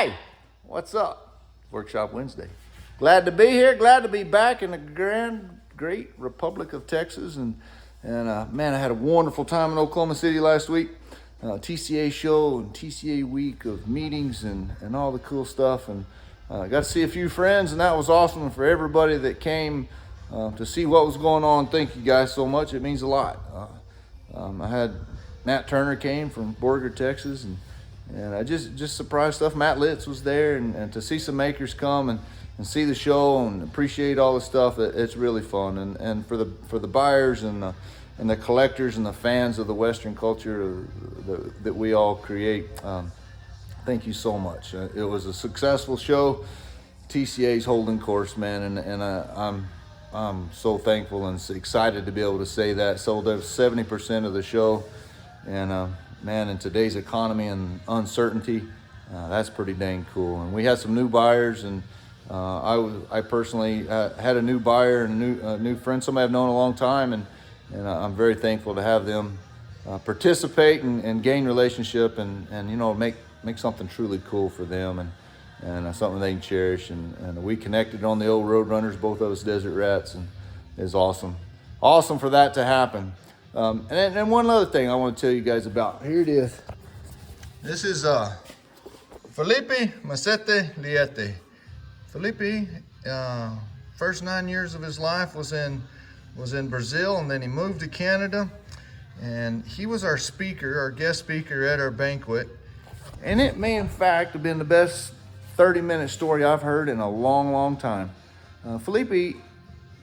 Hey, what's up? Workshop Wednesday. Glad to be here. Glad to be back in the great Republic of Texas. And man, I had a wonderful time in Oklahoma City last week. TCAA show and TCAA week of meetings and all the cool stuff. And got to see a few friends, and that was awesome. And for everybody that came to see what was going on, thank you guys so much. It means a lot. I had Matt Turner came from Borger, Texas, and I just surprised stuff. Matt Litz was there, and to see some makers come and see the show and appreciate all the stuff, it's really fun. And for the buyers and the collectors and the fans of the Western culture that we all create, thank you so much. It was a successful show. TCAA's holding course, man, and I'm so thankful and excited to be able to say that. Sold out 70% of the show, and man, in today's economy and uncertainty, that's pretty dang cool. And we had some new buyers, and I personally had a new buyer and a new friend, somebody I've known a long time, and I'm very thankful to have them participate and gain relationship and you know, make something truly cool for them and something they can cherish. And we connected on the old road runners, both of us desert rats, and it's awesome for that to happen. And one other thing I want to tell you guys about. Here it is. This is Felipe Masetti Liete. Felipe, first 9 years of his life was in Brazil, and then he moved to Canada, and he was our speaker, our guest speaker at our banquet. And it may in fact have been the best 30-minute story I've heard in a long time. Felipe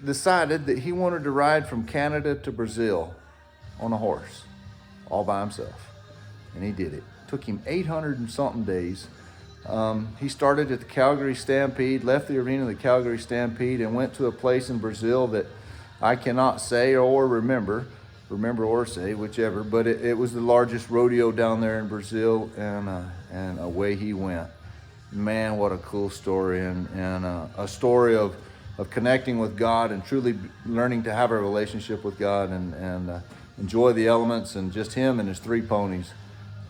decided that he wanted to ride from Canada to Brazil on a horse, all by himself. And he did it. Took him 800 and something days. He started at the Calgary Stampede, left the arena of the Calgary Stampede, and went to a place in Brazil that I cannot say or remember or say, whichever, but it was the largest rodeo down there in Brazil, and away he went. Man, what a cool story, and a story of connecting with God and truly learning to have a relationship with God and enjoy the elements, and just him and his 3 ponies.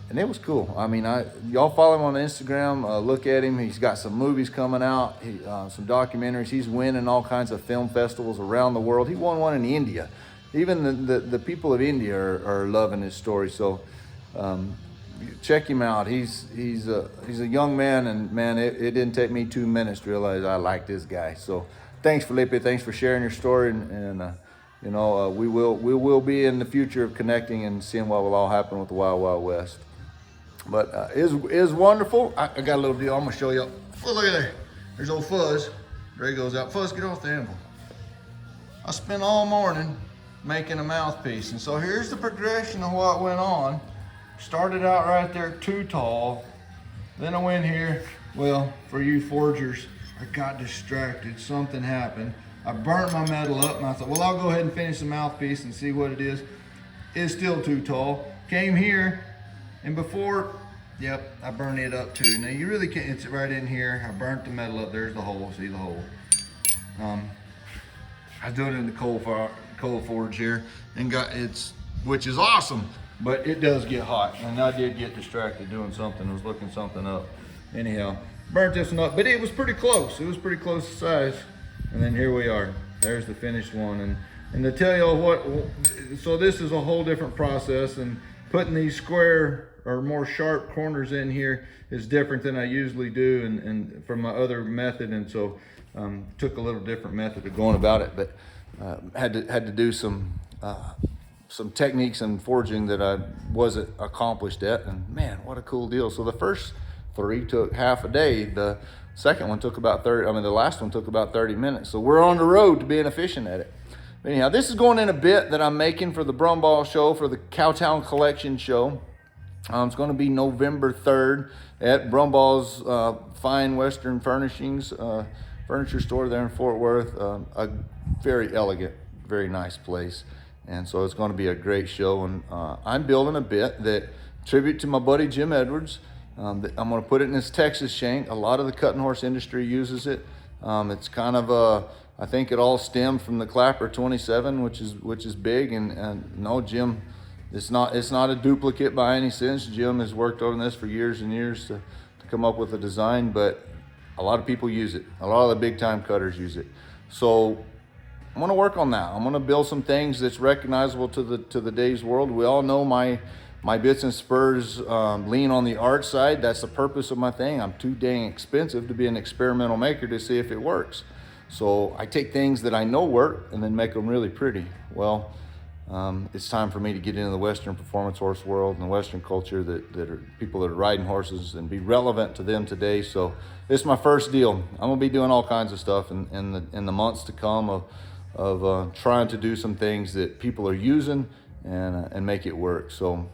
And it was cool. I mean, y'all follow him on Instagram, look at him. He's got some movies coming out, some documentaries. He's winning all kinds of film festivals around the world. He won one in India. Even the people of India are loving his story. So check him out. He's a young man, and man, it didn't take me 2 minutes to realize I like this guy. So thanks, Felipe. Thanks for sharing your story, and you know, we will be in the future of connecting and seeing what will all happen with the Wild Wild West. But is wonderful. I got a little deal. I'm gonna show you. Oh, look at there. There's old Fuzz. There he goes out. Fuzz, get off the anvil. I spent all morning making a mouthpiece, and so here's the progression of what went on. Started out right there too tall. Then I went here. Well, for you forgers, I got distracted. Something happened. I burnt my metal up, and I thought, well, I'll go ahead and finish the mouthpiece and see what it is. It's still too tall. Came here, and before, yep, I burned it up too. Now you really can't, it's right in here. I burnt the metal up. There's the hole, see the hole. I do it in the coal forge here, and which is awesome, but it does get hot, and I did get distracted doing something. I was looking something up. Anyhow, burnt this one up, but it was pretty close. It was pretty close to size. And then here we are. There's the finished one. And to tell you what, so this is a whole different process, and putting these square or more sharp corners in here is different than I usually do and from my other method. And so took a little different method of going about it, but had to do some techniques and forging that I wasn't accomplished at. And man, what a cool deal. So the first 3 took half a day. The second one took about 30, the last one took about 30 minutes. So we're on the road to being efficient at it. But anyhow, this is going in a bit that I'm making for the Brumball show, for the Cowtown Collection show. It's going to be November 3rd at Brumball's Fine Western Furnishings furniture store there in Fort Worth. A very elegant, very nice place. And so it's going to be a great show. And I'm building a bit that tribute to my buddy Jim Edwards. I'm going to put it in this Texas shank. A lot of the cutting horse industry uses it. It's kind of I think it all stemmed from the Clapper 27, which is big. And no, Jim, it's not a duplicate by any sense. Jim has worked on this for years and years to come up with a design, but a lot of people use it. A lot of the big time cutters use it. So I'm gonna work on that. I'm gonna build some things that's recognizable to the day's world. We all know my bits and spurs lean on the art side. That's the purpose of my thing. I'm too dang expensive to be an experimental maker to see if it works. So I take things that I know work and then make them really pretty. Well, it's time for me to get into the Western performance horse world and the Western culture that are people that are riding horses and be relevant to them today. So this is my first deal. I'm gonna be doing all kinds of stuff in the months to come of trying to do some things that people are using and make it work. So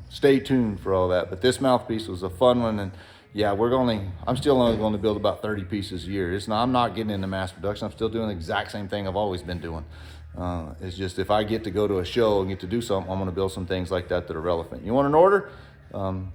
stay tuned for all that. But this mouthpiece was a fun one, and yeah, I'm still only going to build about 30 pieces a year. I'm not getting into mass production. I'm still doing the exact same thing I've always been doing. It's just if I get to go to a show and get to do something, I'm going to build some things like that are relevant. You want an order?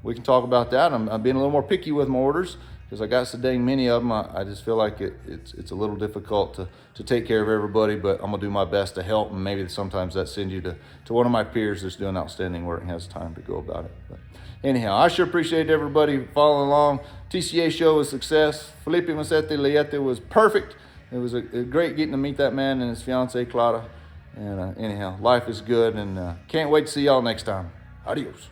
We can talk about that. I'm being a little more picky with my orders because I got so dang many of them. I just feel like it's a little difficult to take care of everybody, but I'm going to do my best to help, and maybe sometimes that sends you to one of my peers that's doing outstanding work and has time to go about it. But anyhow, I sure appreciate everybody following along. TCAA show was a success. Felipe Masetti Liete was perfect. It was a great getting to meet that man and his fiancee, Clara. And anyhow, life is good, and can't wait to see y'all next time. Adios.